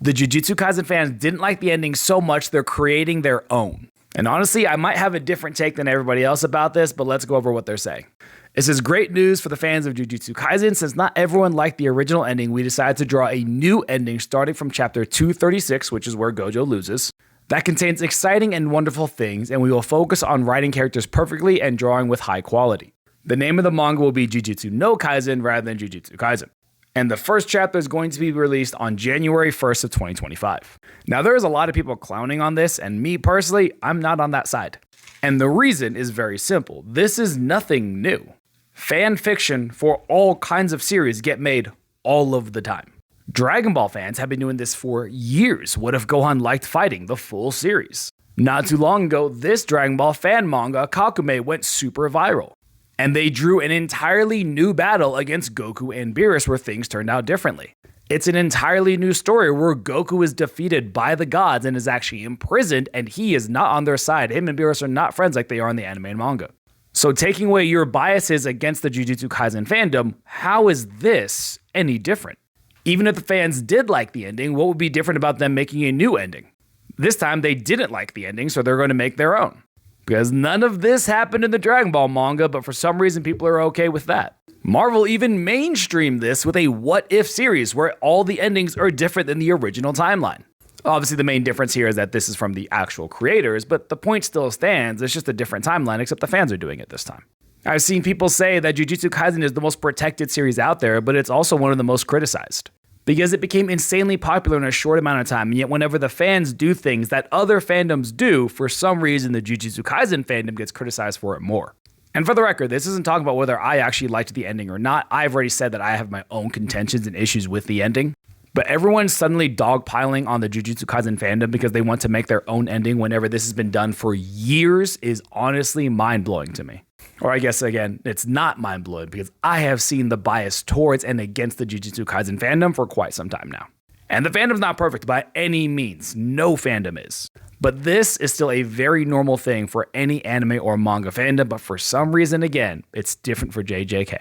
The Jujutsu Kaisen fans didn't like the ending so much they're creating their own. And honestly, I might have a different take than everybody else about this, but let's go over what they're saying. This is great news for the fans of Jujutsu Kaisen. Since not everyone liked the original ending, we decided to draw a new ending starting from chapter 236, which is where Gojo loses. That contains exciting and wonderful things, and we will focus on writing characters perfectly and drawing with high quality. The name of the manga will be Jujutsu no Kaisen rather than Jujutsu Kaisen. And the first chapter is going to be released on January 1st of 2025. Now, there is a lot of people clowning on this, and me personally, I'm not on that side. And the reason is very simple. This is nothing new. Fan fiction for all kinds of series get made all of the time. Dragon Ball fans have been doing this for years. What if Gohan liked fighting? The full series. Not too long ago, this Dragon Ball fan manga, Kakume, went super viral. And they drew an entirely new battle against Goku and Beerus where things turned out differently. It's an entirely new story where Goku is defeated by the gods and is actually imprisoned, and he is not on their side. Him and Beerus are not friends like they are in the anime and manga. So taking away your biases against the Jujutsu Kaisen fandom, how is this any different? Even if the fans did like the ending, what would be different about them making a new ending? This time they didn't like the ending, so they're going to make their own. Because none of this happened in the Dragon Ball manga, but for some reason people are okay with that. Marvel even mainstreamed this with a what if series where all the endings are different than the original timeline. Obviously the main difference here is that this is from the actual creators, but the point still stands. It's just a different timeline, except the fans are doing it this time. I've seen people say that Jujutsu Kaisen is the most protected series out there, but it's also one of the most criticized. Because it became insanely popular in a short amount of time, and yet whenever the fans do things that other fandoms do, for some reason the Jujutsu Kaisen fandom gets criticized for it more. And for the record, this isn't talking about whether I actually liked the ending or not. I've already said that I have my own contentions and issues with the ending. But everyone's suddenly dogpiling on the Jujutsu Kaisen fandom because they want to make their own ending whenever this has been done for years is honestly mind-blowing to me. Or I guess, again, it's not mind-blowing because I have seen the bias towards and against the Jujutsu Kaisen fandom for quite some time now. And the fandom's not perfect by any means. No fandom is. But this is still a very normal thing for any anime or manga fandom, but for some reason, again, it's different for JJK.